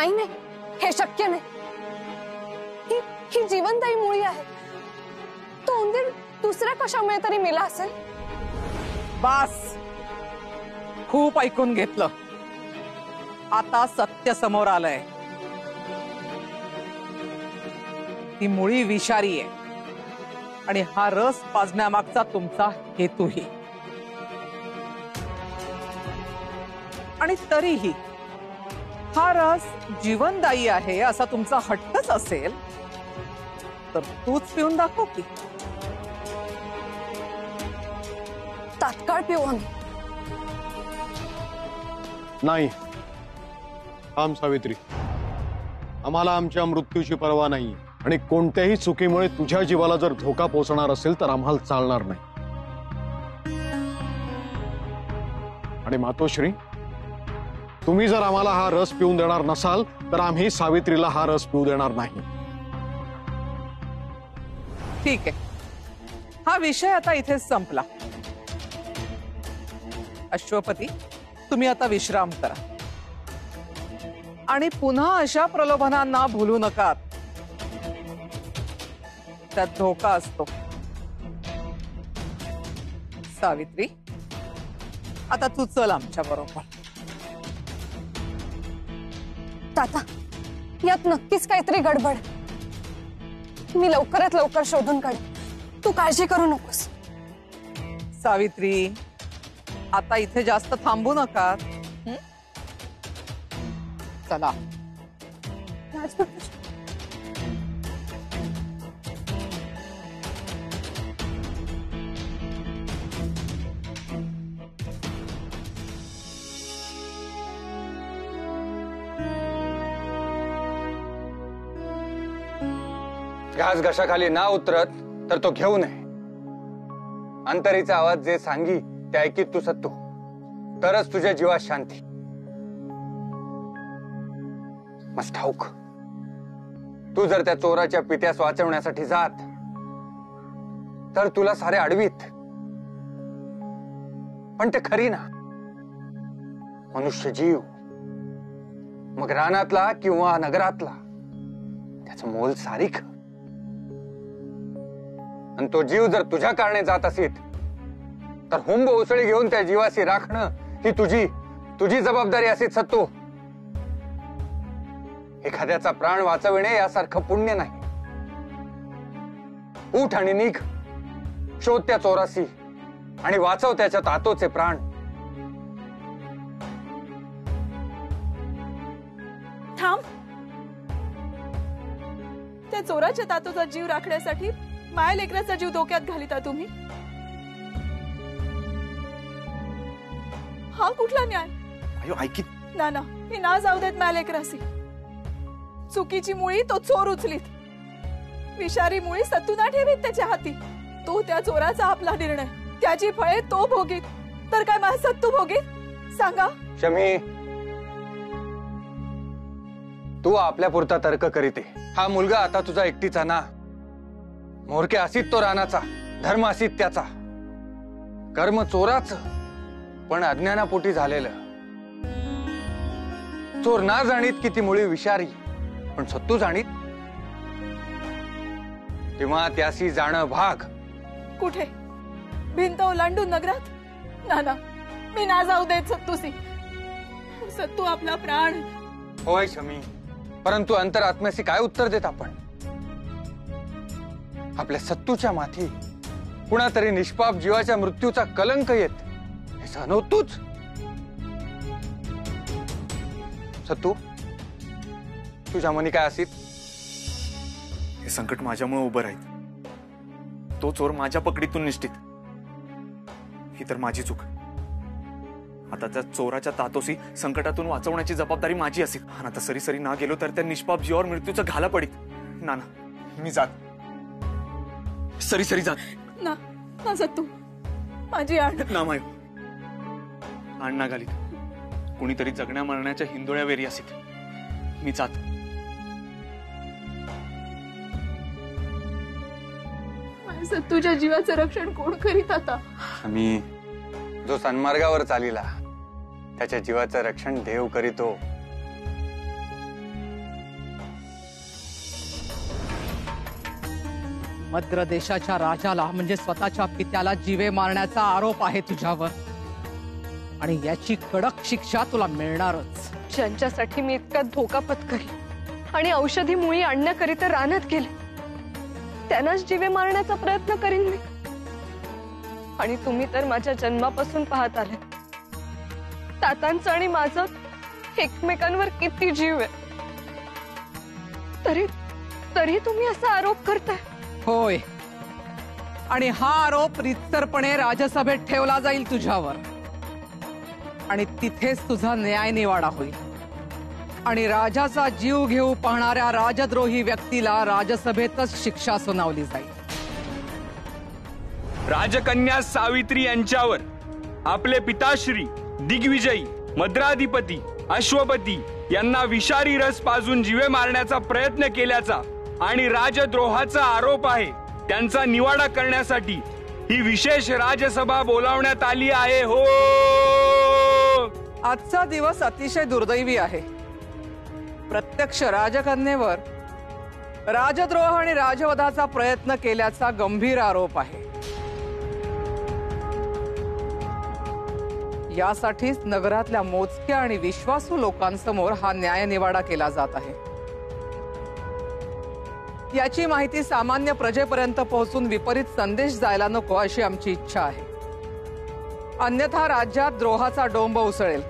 नाही नाही, हे शक्य नाही. ही जिवंतही मुळी आहे. तो उंदीर दुसऱ्या कशामुळे तरी मेला असेल. बस, खूप ऐकून घेतलं. आता सत्य समोर आलंय. ती मुळी विषारी आहे आणि हा रस पाजण्यामागचा तुमचा हेतूही. आणि तरीही हा रस जीवनदायी आहे असा तुमचा हट्टच असेल तर तूच पिऊन दाखव की. तात्काळ पिऊ आम्ही. नाही थांब सावित्री, आम्हाला आमच्या मृत्यूची पर्वा नाही आणि कोणत्याही चुकीमुळे तुझ्या जीवाला जर धोका पोहोचणार असेल तर आम्हाला चालणार नाही. आणि मातोश्री, तुम्ही जर आम्हाला हा रस पिऊन देणार नसाल तर आम्ही सावित्रीला हा रस पिऊ देणार नाही. ठीक आहे, हा विषय आता इथेच संपला. अश्वपती, तुम्ही आता विश्राम करा आणि पुन्हा अशा प्रलोभनांना भूलू नका. त्यात धोका असतो. सावित्री, आता तू चल आमच्या बरोबर. ताता, यात नक्कीच काहीतरी गडबड. मी लवकरात लवकर शोधून काढेन. तू काळजी करू नकोस. सावित्री, आता इथे जास्त थांबू नका. चला. घास घशाखाली ना उतरत तर तो घेऊ नये. अंतरीचा आवाज जे सांगी ते ऐकीत तू सत्तू, तरच तुझ्या जीवात शांती. मस्त ठाऊक, तू जर त्या चोराच्या पित्यास वाचवण्यासाठी जात तर तुला सारे अडवीत. पण ते खरी ना, मनुष्य जीव, मग रानातला किंवा नगरातला, त्याचं मोल सारीक. आणि तो जीव जर तुझ्या कारणे जात असेल तर हुंब उसळी घेऊन त्या जीवाशी राखणं ही तुझी जबाबदारी असेल सत्तू. एखाद्याचा प्राण वाचविणे यासारखं पुण्य नाही. उठ आणि निघ, शोध त्या चोराशी आणि वाचव त्याच्या तातोचे प्राण. थांब. त्या चोराच्या तातोचा जीव राखण्यासाठी माया लेकराचा जीव धोक्यात घालिता तुम्ही? हा कुठला न्याय? अयो ऐकी ना ना, मी ना जाऊ देत माया लेकरासी. चुकीची मुळी तो चोर उचलीत, विषारी मुळी सत्तू ना ठेवीत त्याच्या हाती. तो त्या चोराचा आपला निर्णय, त्याची फळे तो भोगीत, तर काय माझा सत्तू भोगीत? सांगा. शमी, तू आपल्या पुरता तर्क करीते. हा मुलगा आता तुझा एकटीचा ना. मोरके असीत तो रानाचा, धर्म असीत त्याचा. कर्म चोराच, पण अज्ञानापोटी झालेलं. चोर ना जाणीत की ती मुळी विषारी, पण सत्तू जाणीत तेव्हा त्यासी जाणं भाग. कुठे? भिंत ओलांडून नगरात? ना ना, मी ना जाऊ देत सत्तूसी. सत्तू आपला प्राण. होय शमी, परंतु अंतरात्म्याशी काय उत्तर देत आपण? आपल्या सत्तूच्या माथी कुणातरी निष्पाप जीवाच्या मृत्यूचा कलंक येत, हे सहन तूच. सत्तू, तुझ्या मनी काय असीत? हे संकट माझ्यामुळे उभं राहील. तो चोर माझ्या पकडीतून निष्ठित. ही तर माझी चूक. आता त्या चोराच्या तातोसी संकटातून वाचवण्याची जबाबदारी माझी असेल. आणि आता सरी सरी ना गेलो तर त्या निष्पाप जीवावर मृत्यूचा घाला पडित. ना ना, मी जात. सरी सरी जात. ना ना सत्तू, माझी आण. ना मायो, आण ना घालीत. कुणीतरी जगण्या मरण्याच्या हिंदोळ्या वेरी असेल. मी जात. सत्तूच्या जीवाचं रक्षण कोण करीत आता? आम्ही जो सन्मार्गावर चालिला त्याच्या जीवाचं रक्षण देव करीतो. मद्र देशाच्या राजाला म्हणजे स्वतःच्या पित्याला जीवे मारण्याचा आरोप आहे तुझ्यावर आणि याची कडक शिक्षा तुला मिळणारच. ज्यांच्यासाठी मी इतका धोका पत्करला आणि औषधी मुळी आणण्याकरिता रानात गेले त्यांनाच जीवे मारण्याचा प्रयत्न करीन मी. आणि तुम्ही तर माझ्या जन्मापासून पाहत आले तातांचं आणि माझं एकमेकांवर किती जीव आहे, तरी तुम्ही असा आरोप करताय. होय, आणि हा आरोप रितसरपणे राजसभेत ठेवला जाईल तुझ्यावर आणि तिथेच तुझा न्याय निवाडा होईल आणि राजाचा जीव घेऊ पाहणाऱ्या राजद्रोही व्यक्तीला राजसभेतच शिक्षा सुनावली जाईल. राजकन्या सावित्री यांच्यावर आपले पिताश्री दिग्विजयी मद्राधिपती अश्वपती यांना विषारी रस पाजून जीवे मारण्याचा प्रयत्न केल्याचा आणि राजद्रोहाचा आरोप आहे. त्यांचा निवाडा करण्यासाठी ही विशेष राजसभा बोलावण्यात आली आहे. हो, आजचा दिवस अतिशय दुर्दैवी आहे. प्रत्यक्ष राजकन्येवर राजद्रोह आणि राजवधाचा प्रयत्न केल्याचा गंभीर आरोप आहे. यासाठीच नगरातल्या मोजक्या आणि विश्वासू लोकांसमोर हा न्याय निवाडा केला जात आहे. याची माहिती सामान्य प्रजेपर्यंत पोहोचून विपरीत संदेश जायला नको अशी आमची इच्छा आहे. अन्यथा राज्यात द्रोहाचा डोंब उसळेल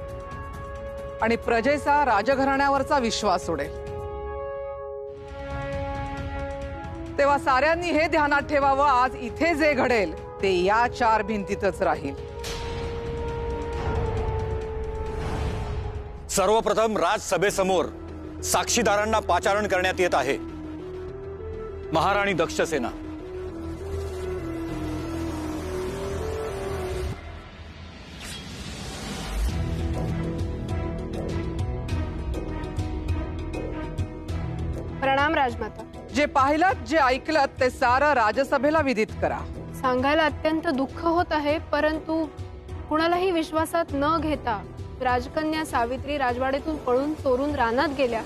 आणि प्रजेचा राजघराण्यावरचा विश्वास उडेल. तेव्हा साऱ्यांनी हे ध्यानात ठेवावं, आज इथे जे घडेल ते या 4 भिंतीतच राहील. सर्वप्रथम राजसभेसमोर साक्षीदारांना पाचारण करण्यात येत आहे. महाराणी दक्षसेना. प्रणाम राजमाता. जे पाहिलं जे ऐकलं ते सारं राजसभेला विदित करा. सांगायला अत्यंत दुःख होत आहे, परंतु कुणालाही विश्वासात न घेता राजकन्या सावित्री राजवाड्यातून पळून चोरून रानात गेल्या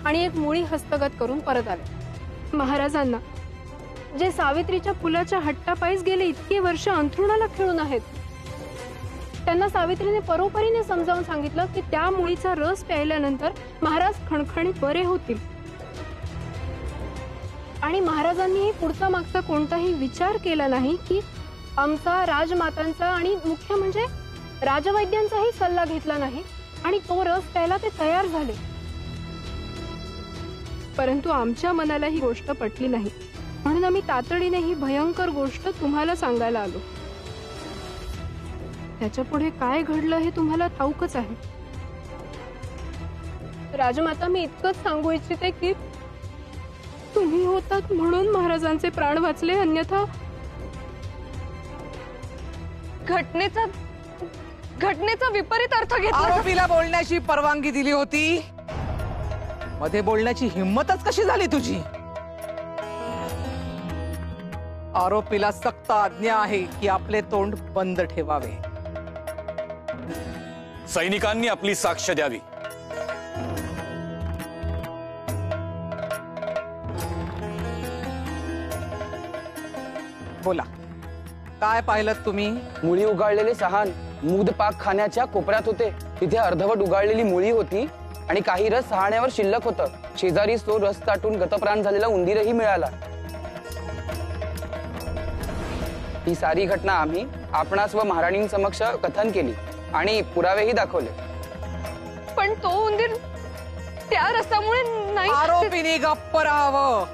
आणि एक मुळी हस्तगत करून परत आल्या. महाराजांना जे सावित्रीच्या फुलाच्या हट्टापायीच गेले इतके वर्ष अंथरुणाला खेळून आहेत, त्यांना सावित्रीने परोपरीने समजावून सांगितलं की त्या मुळीचा रस प्यायल्यानंतर महाराज खणखणीत बरे होतील. आणि महाराजांनी पुढचा मागचा कोणताही विचार केला नाही की आमचा राजमातांचा आणि मुख्य म्हणजे राजवैद्यांचाही सल्ला घेतला नाही आणि तो रस प्यायला ते तयार झाले. परंतु आमच्या मनाला ही गोष्ट पटली नाही, म्हणून आम्ही तातडीने ही भयंकर गोष्ट तुम्हाला सांगायला आलो. त्याच्या पुढे काय घडलं हे तुम्हाला ठाऊकच आहे. राजमाता, मी इतकंच सांगू इच्छिते की तुम्ही होतात म्हणून महाराजांचे प्राण वाचले, अन्यथा घटनेचा विपरीत अर्थ घेतला. आरोपीला बोलण्याची परवानगी दिली होती, मध्ये बोलण्याची हिंमतच कशी झाली तुझी? आरोपीला सक्त आज्ञा आहे की आपले तोंड बंद ठेवावे. सैनिकांनी आपली साक्ष द्यावी. बोला, काय पाहिलं तुम्ही? मुळी उगाळलेले सहान मूद पाक खाण्याच्या कोपऱ्यात होते. तिथे अर्धवट उगाळलेली मुळी होती आणि काही रस सहाण्यावर शिल्लक होतं. शेजारी तो रस चाटून गतप्राण झालेला उंदीरही मिळाला. ही सारी घटना आम्ही आपणास व महाराणींसमक्ष कथन केली आणि पुरावेही दाखवले. पण तो उंदीर त्या रसामुळे नाही. आरोपीने गप्प राहावं,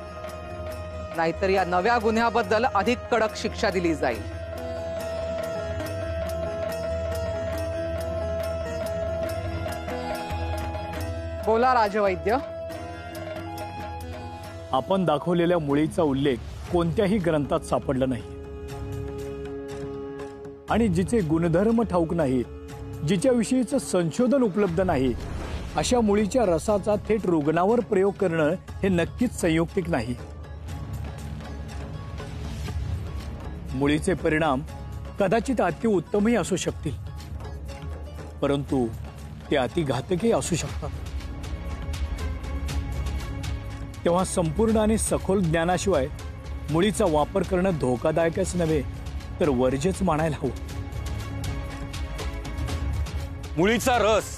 नाहीतर या नव्या गुन्ह्याबद्दल अधिक कडक शिक्षा दिली जाईल. बोला राजवैद्य. आपण दाखवलेल्या मुळीचा उल्लेख कोणत्याही ग्रंथात सापडला नाही आणि जिचे गुणधर्म ठाऊक नाहीत, जिच्याविषयीचं संशोधन उपलब्ध नाही, अशा मुळीच्या रसाचा थेट रुग्णावर प्रयोग करणं हे नक्कीच संयुक्तिक नाही. मुळीचे परिणाम कदाचित अति उत्तमही असू शकतील, परंतु ते अतिघातकही असू शकतात. तेव्हा संपूर्ण आणि सखोल ज्ञानाशिवाय मुळीचा वापर करणं धोकादायकच नव्हे तर वर्ज्यच मानायला हवं. मुळीचा रस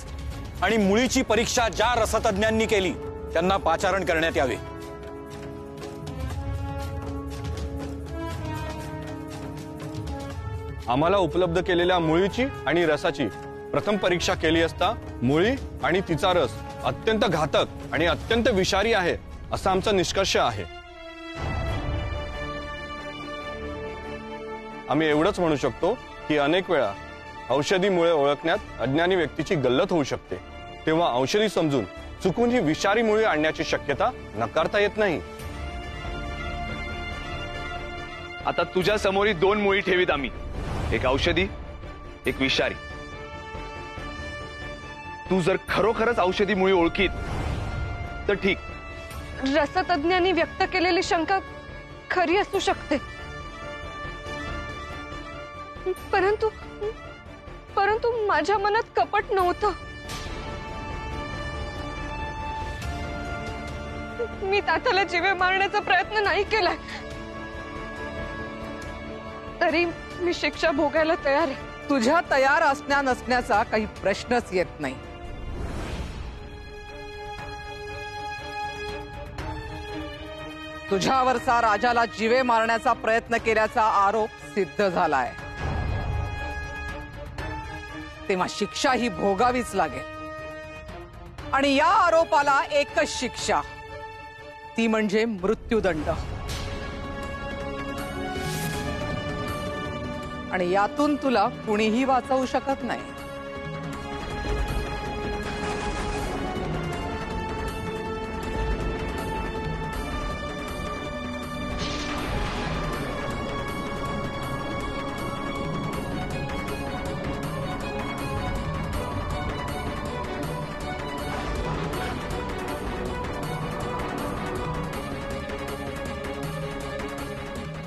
आणि मुळीची परीक्षा ज्या रसतज्ञांनी केली त्यांना पाचारण करण्यात यावे. आम्हाला उपलब्ध केलेल्या मुळीची आणि रसाची प्रथम परीक्षा केली असता मुळी आणि तिचा रस अत्यंत घातक आणि अत्यंत विषारी आहे असा आमचा निष्कर्ष आहे. आम्ही एवढंच म्हणू शकतो की अनेक वेळा औषधी मुळे ओळखण्यात अज्ञानी व्यक्तीची गल्लत होऊ शकते, तेव्हा औषधी समजून चुकून ही विषारी मुळे आणण्याची शक्यता नकारता येत नाही. आता तुझ्या समोर 2 मुळी ठेवीत आम्ही, एक औषधी एक विषारी. तू जर खरोखरच औषधी मुळी ओळखीत तर ठीक. रसतज्ञांनी व्यक्त केलेली शंका खरी असू शकते, परंतु परंतु माझ्या मनात कपट नव्हतं. मी तात्याला जीवे मारण्याचा प्रयत्न नाही केलाय, तरी मी शिक्षा भोगायला तयार आहे. तुझ्या तयार असण्या नसण्याचा काही प्रश्नच येत नाही. तुझ्यावरचा राजाला जीवे मारण्याचा प्रयत्न केल्याचा आरोप सिद्ध झालाय, तेव्हा शिक्षा ही भोगावीच लागेल. आणि या आरोपाला एकच शिक्षा, ती म्हणजे मृत्यूदंड. आणि यातून तुला कुणीही वाचवू शकत नाही.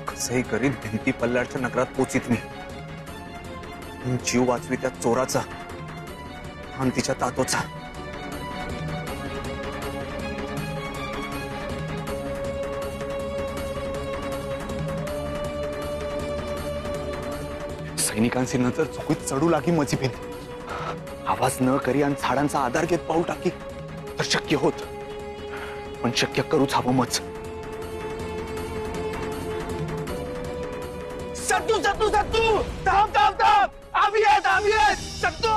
कसंही करीत भिंती पल्ल्याच्या नगरात पोचित मी. जीव वाचवी त्या चोराचा आणि तिच्या तातोचा. सैनिकांची नजर चुकीत चढू लागी माझी भिंत. आवाज न करी आणि झाडांचा आधार घेत पाऊल टाकी तर शक्य होत, पण शक्य करूच हवं मच. सत्तू सत्तू सत्तू थांब थांब थांब, आम्ही आहेत सत्तू.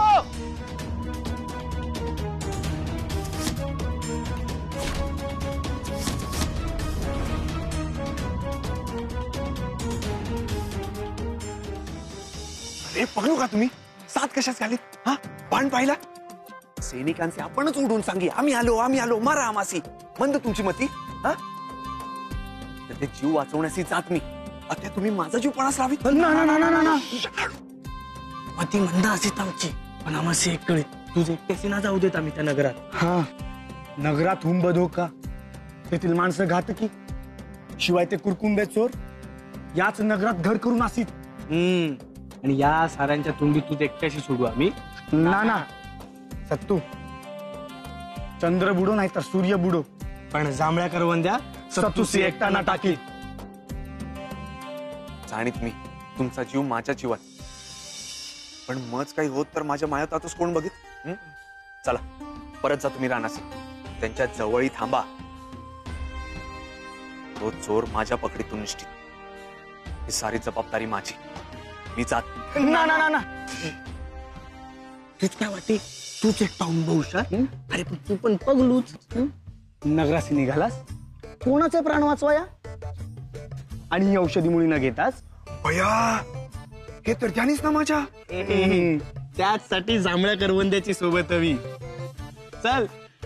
अरे पकडू का तुम्ही? साथ कशाच घालीत? हा बाण पाहिला? सैनिकांचे आपणच उडून सांगी आम्ही आलो मारा आमासी. मंद तुमची मती. हा तर ते जीव वाचवण्याची जात मी. आता तुम्ही माझा जीव पणास लावीत? ना मती मंद असेल आमची, पण आम्हाला एक कळेल, तुझे एकट्याची ना जाऊ देत आम्ही त्या नगरात. हा नगरात हुंब धोका, तेथील माणसं घातकी, शिवाय ते कुरकुंबे चोर याच नगरात घर करून असीत. आणि या साऱ्यांच्या तोंडी तुझे एकट्याशी सोडू आम्ही? ना सत्तू, चंद्र बुडो नाही तर सूर्य बुडो, पण जांभळ्या करवंद्या सत्तूसी एकटा ना टाकी. जाणीत मी तुमचा जीव माझ्या जीवात, पण मज काही होत तर माझ्या मायात आतच कोण बघित. चला परत जा तुम्ही रानासी, त्यांच्या जवळी थांबा. तो चोर माझ्या पकडीतून निष्ठित, ही सारी जबाबदारी माझी. मी जात. ना तूच काय वाटते, तूच एकटा हुंबहुशा. अरे पण तू पण पगलूच. नगराशी निघालास कोणाचे प्राण वाचवाया, आणि ही औषधी मुळी न घेतास भया हे तर ध्यानीच ना माझ्या. त्याचसाठी जांभळ्या करवंद्याची सोबत हवी. चल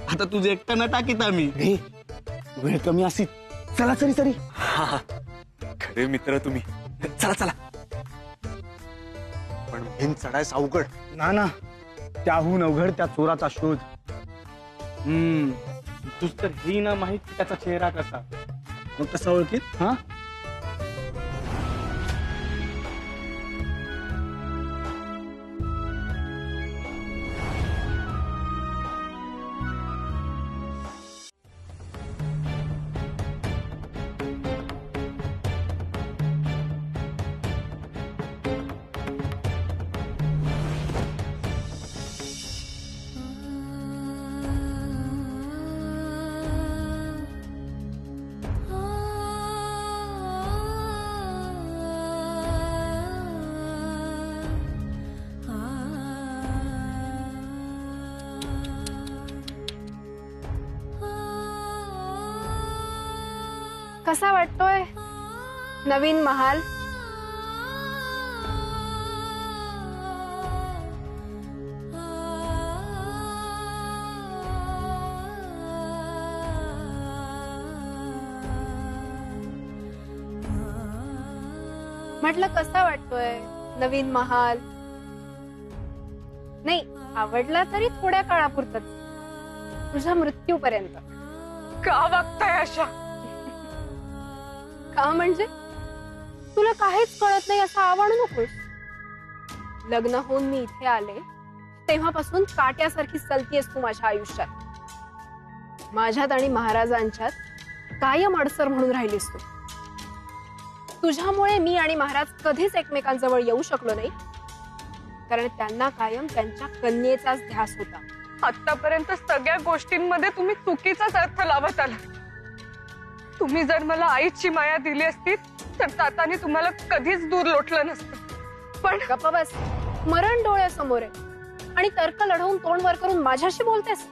आता तुझे एकटा न टाकीत आम्ही. वेळ कमी असी, चला सरी. खरे मित्र तुम्ही. चला पण भिंत चढायस अवघड. ना त्याहून अवघड त्या चोराचा शोध. तुझ तर ही ना माहित त्याचा चेहरा कसा, मग कसा ओळखीत? हा कसा वाटतोय नवीन महाल? म्हटलं कसा वाटतोय नवीन महाल? नाही आवडला तरी थोड्या काळापुरतच, तुझ्या मृत्यूपर्यंत. का वागताय अशा? का म्हणजे तुला काहीच कळत नाही असं आवडू नकोस. लग्न होऊन मी इथे आले तेव्हापासून काट्यासारखी सलतीयस तू माझ्या आयुष्यात. माझ्यात आणि महाराजांच्यात कायम अडसर म्हणून राहिलीस तू. तुझ्यामुळे मी आणि महाराज कधीच एकमेकांजवळ येऊ शकलो नाही, कारण त्यांना कायम त्यांच्या कन्येचाच ध्यास होता. आतापर्यंत सगळ्या गोष्टींमध्ये तुम्ही चुकीचाच अर्थ लावत आला. तुम्ही जर मला आईची माया दिली असती तर ताताने तुम्हाला कधीच दूर लोटलं नसतं. पण गप्प बस, मरण डोळ्यासमोर आहे आणि तर्क लढवून तोंड वर करून माझ्याशी बोलतेस.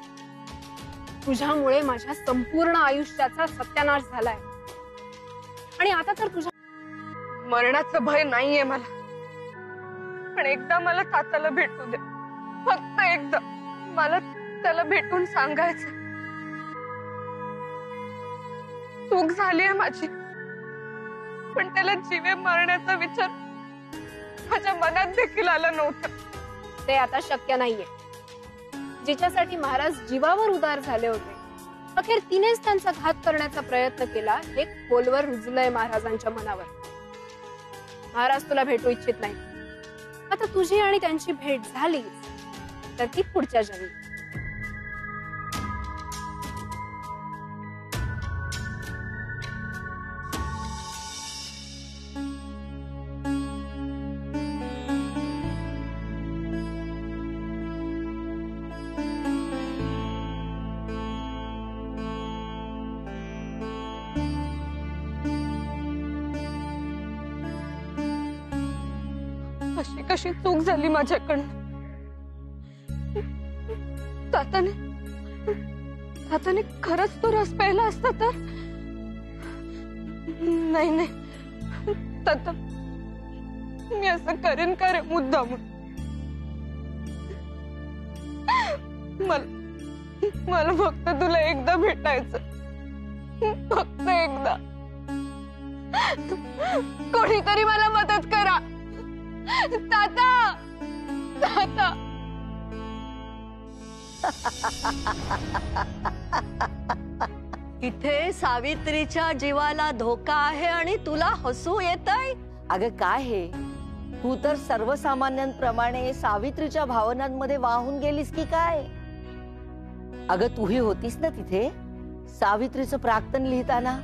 तुझ्यामुळे माझ्या संपूर्ण आयुष्याचा सत्यानाश झालाय आणि आता तर तुझ्या मरणाचं भय नाहीये मला. पण एकदा मला ताताला भेटू दे, फक्त एकदा. मला त्याला भेटून सांगायचं चूक झालीये माझी, पण त्याला जीवे मारण्याचा विचार माझ्या मनात देखील आला नव्हता. ते आता शक्य नाहीये. जिच्यासाठी महाराज जीवावर उदार झाले होते, अखेर तिनेच त्यांचा घात करण्याचा प्रयत्न केला, हे खोलवर रुजलंय महाराजांच्या मनावर. महाराज तुला भेटू इच्छित नाही. आता तुझी आणि त्यांची भेट झाली तर ती पुढच्या जन्मी. अशी कशी चूक झाली माझ्याकडनं? ताताने खरंच तो रस प्यायला असता तर? नाही ताता, मी असं करेन का रे मुद्दाम? मला फक्त तुला एकदा भेटायचं, फक्त एकदा. कोणीतरी मला मदत करा ताता, ताता. इथे सावित्रीच्या जीवाला धोका आहे आणि तुला हसू येतंय? अगं काय हे, तू तर सर्वसामान्यांप्रमाणे सावित्रीच्या भावनांमध्ये वाहून गेलीस की काय? अगं तूही होतीस ना तिथे सावित्रीचं प्राक्तन लिहिताना.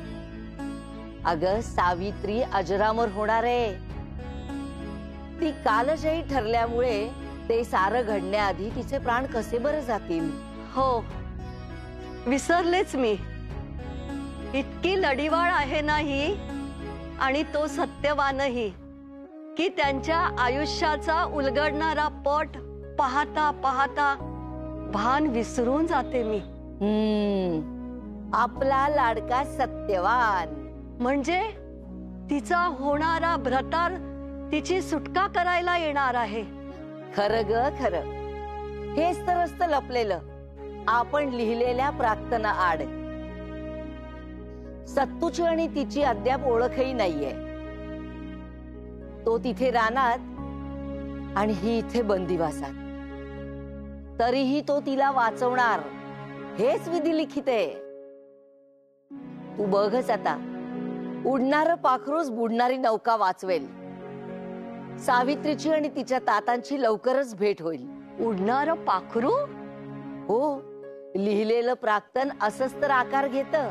अगं सावित्री अजरामर होणार आहे. ती कालजयी ठरल्यामुळे ते सारं घडण्याआधी तिचे प्राण कसे बरं जातील. हो विसरलेच मी. इतकी लढीवाळ आहे नाही आणि तो सत्यवानही की त्यांच्या आयुष्याचा उलगडणारा पट पाहता पाहता भान विसरून जाते मी. आपला लाडका सत्यवान म्हणजे तिचा होणारा भ्रतार तिची सुटका करायला येणार आहे. खरं ग खरं. हेच तर असतं लपलेलं आपण लिहिलेल्या प्रार्थना आड. सत्तूची आणि तिची अद्याप ओळखही नाहीये. तो तिथे रानात आणि ही इथे बंदिवासात. तरीही तो तिला वाचवणार हेच विधी लिखित आहे. तू बघच आता, उडणारं पाखरूच बुडणारी नौका वाचवेल. सावित्रीची आणि तिच्या तातांची लवकरच भेट होईल. उडणारं पाखरू? हो, लिहिलेलं प्राक्तन असंच तर आकार घेतं.